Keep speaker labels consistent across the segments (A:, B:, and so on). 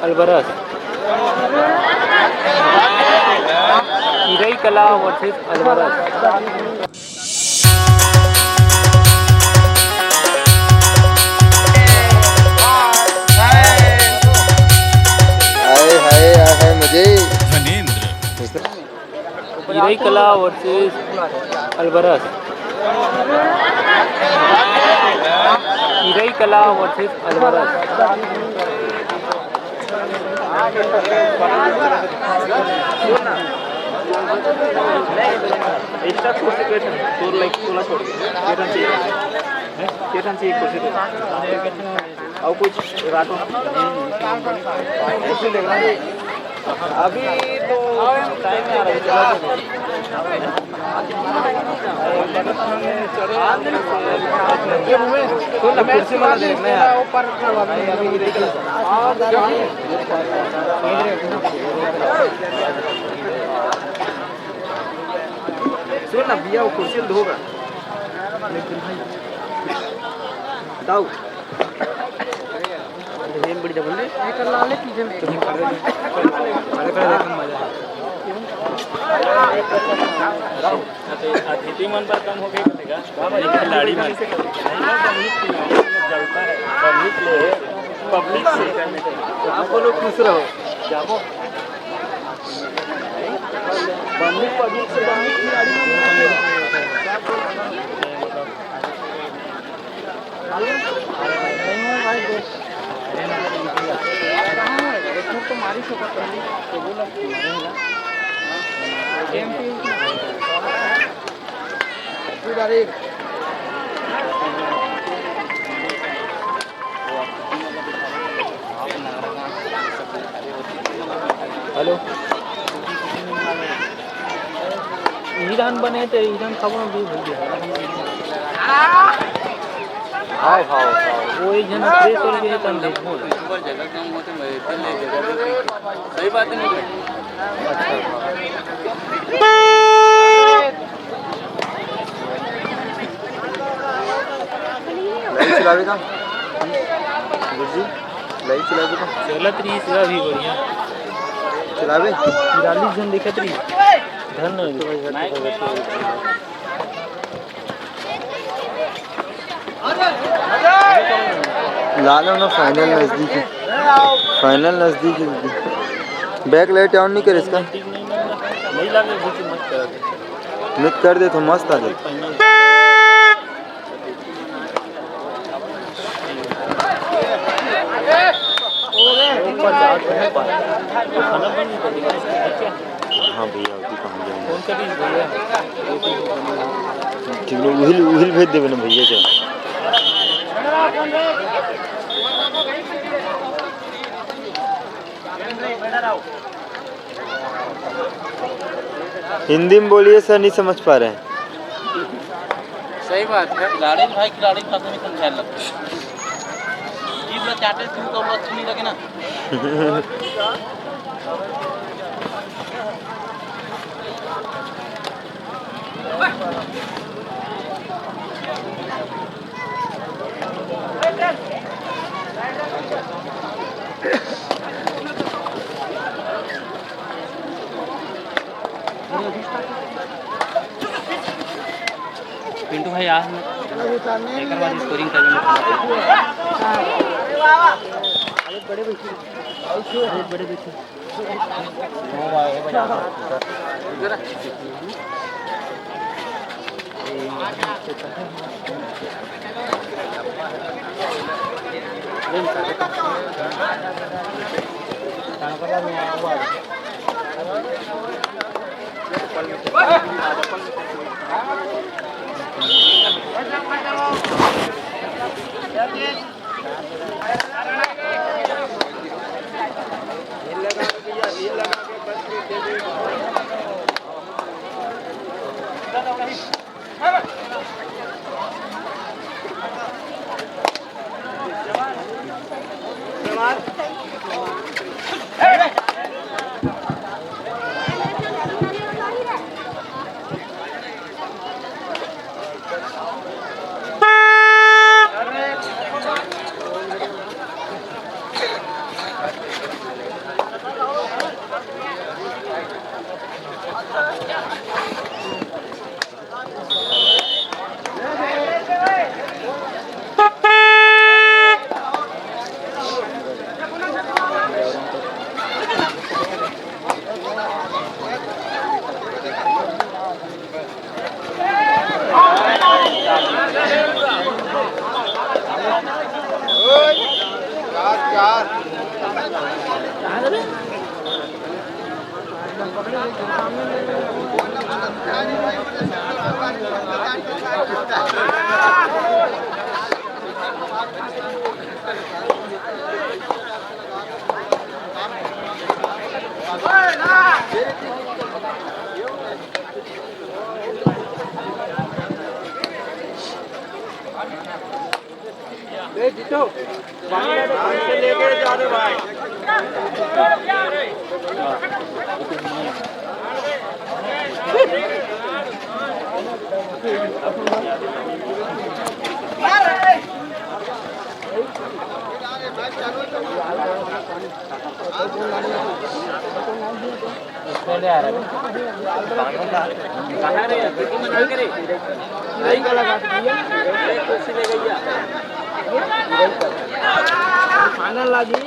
A: अल्वरस, इरई कला वर्सेस अल्वरस।
B: हाय हाय हाय मुझे
A: इरई कला वर्सेस अल्वरस, इरई कला वर्सेस अल्वरस।
C: एक्स्ट्रा कुर्सी क्वेश्चन तोर लाइक तुला छोड़ के केटन चाहिए कुर्सी और कुछ रातों ऐसे देखना अभी तो टाइम में आ रहा है कुर्सी वाला देखना है ऊपर सुन ना भैया वो कुर्सी धोगा दाऊ ये बड़ी डबल है एक लाले पीछे में खड़े खड़े देखने मजा अतिथि मन पर कम हो गई बनेगा खिलाड़ी मन जलता है पब्लिक से आप लोग खुश रहो जाओ पब्लिक से खिलाड़ी तो मारी सकता है तो बोला
A: हेलो ईरान बने थे ईरान खबर भी भूल गया हाउ हाउ वो एक जन प्रेस कर गए तन देखो
D: ऊपर जगह कम होते मैं ले जगह सही बात नहीं
A: अच्छा
B: लाइट चलावे का गुरुजी लाइट चलावे का
A: चलत रही सेवा भी बढ़िया
B: चलावे
A: 43 जन दिखत रही धन
B: लालो ना फाइनल नजदीक है फाइनल नजदीक है बैक लाइट ऑन नहीं कर इसका
A: नहीं लगे
B: मत कर दे तो मस्त आ जाए हाँ भैया कहाँ जाएंगे
A: फोन करी भैया
B: ठीक है उहिल भेज देवे ना भैया चल हिंदी में बोलिए सर नहीं समझ पा रहे हैं
D: सही बात है खिलाड़ी भाई खिलाड़ी खाते में कम ख्याल लगता है जीव ला चाटे तुम तो अच्छी नहीं लगे ना पिंटू भाई आज में एक बार स्कोरिंग कर
A: बड़े बैठे
C: लेके जा रहे भाई।
A: ले आ रहा है कहाँ रे नहीं करे नहीं गला काट दिया कुर्सी ले गई फाइनल लागी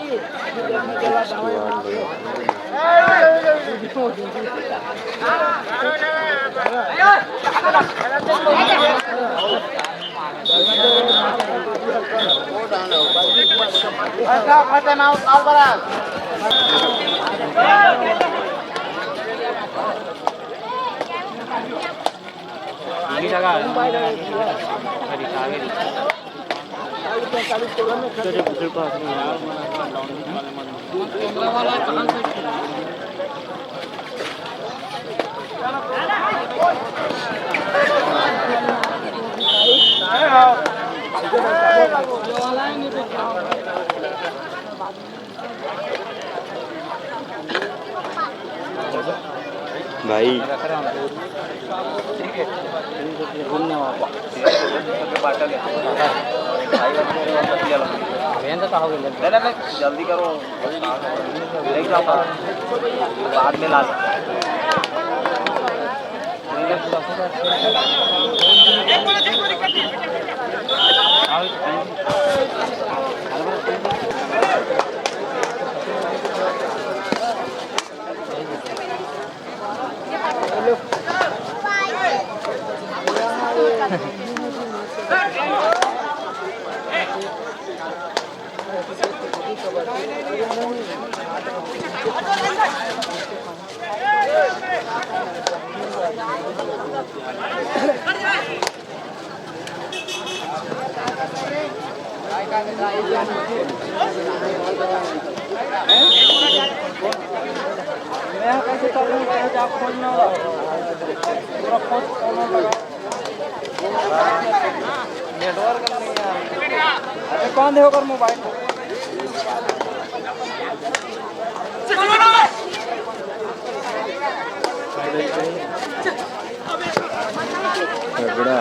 B: भाई
A: घूमने
C: जल्दी करो लेके जाओ बाद में ला नेटवर्क नहीं है। अरे कौन देखो मोबाइल
B: झगड़ा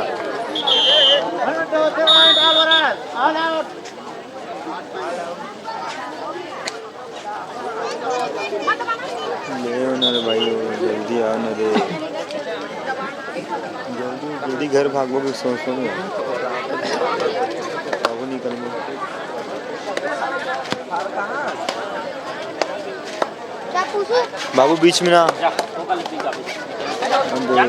B: ले ना रे भाई जल्दी आ ना रे जल्दी घर भागोगे सोचो में बाबू निकल में बाबू बीच में ना हम बोल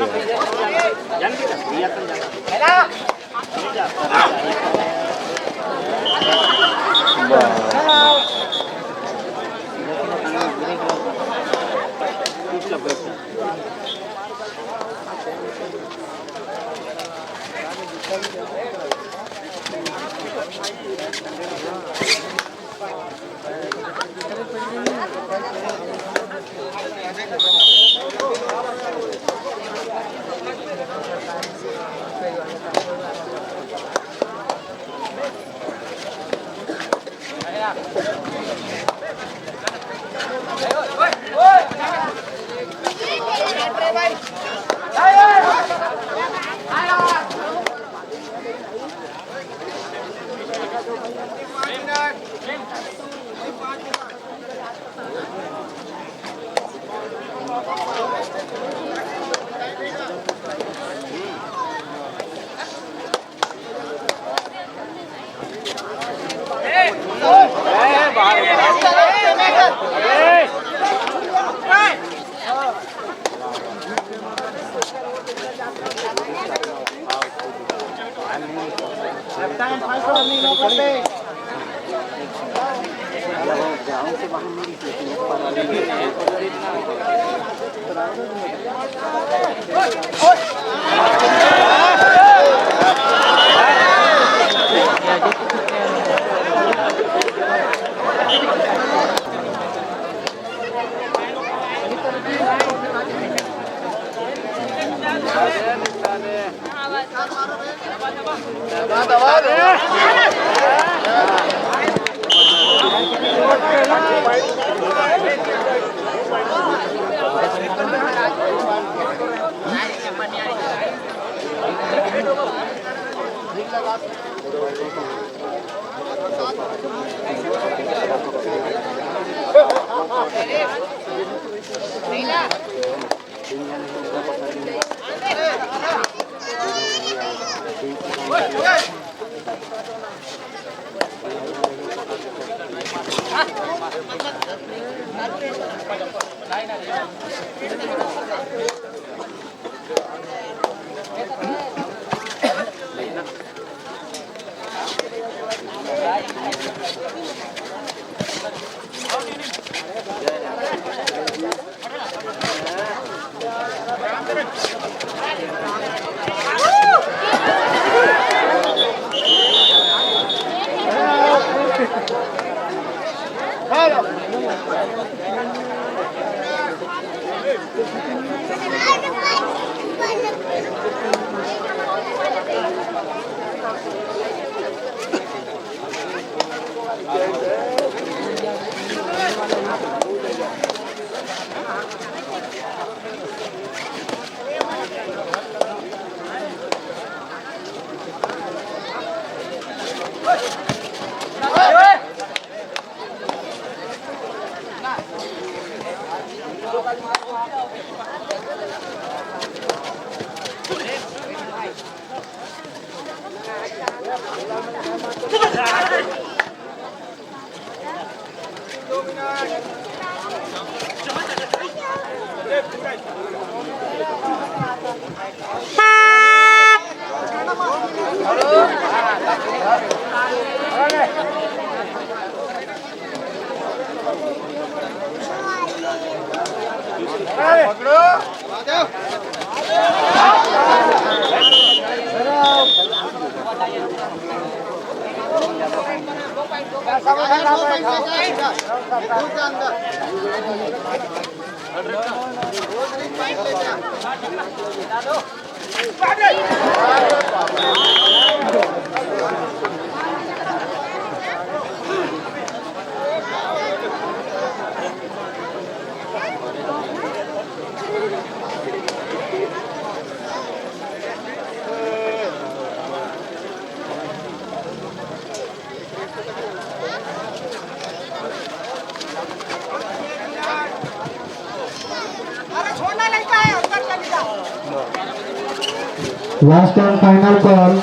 E: last and final call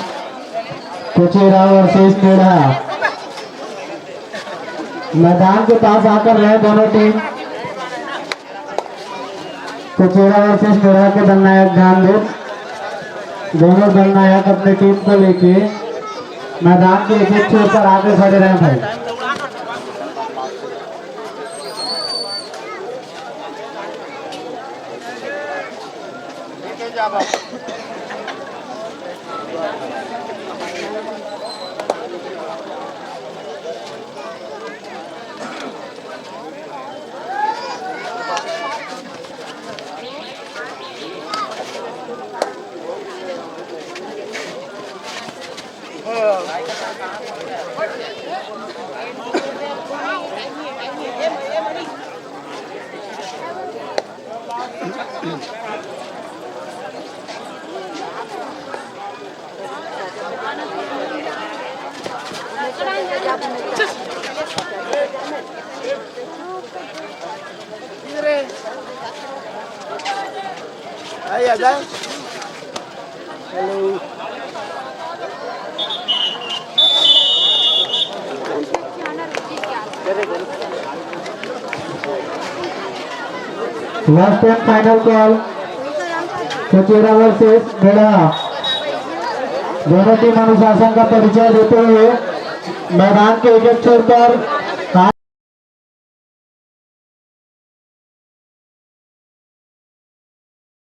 E: Kuchera versus मेढ़ा। मैदान के पास आकर रहे दोनों टीम। कुचेरा वर्सेस मेढ़ा के दलनायक ध्यान दो। दोनों दलनायक अपनी टीम को लेके मैदान के एक छोर पर आगे खड़े रहे भाई। Last and final call Kuchera versus मेढ़ा। दोनों टीम अनुशासन का परिचय देते हुए मैदान के एक छोर पर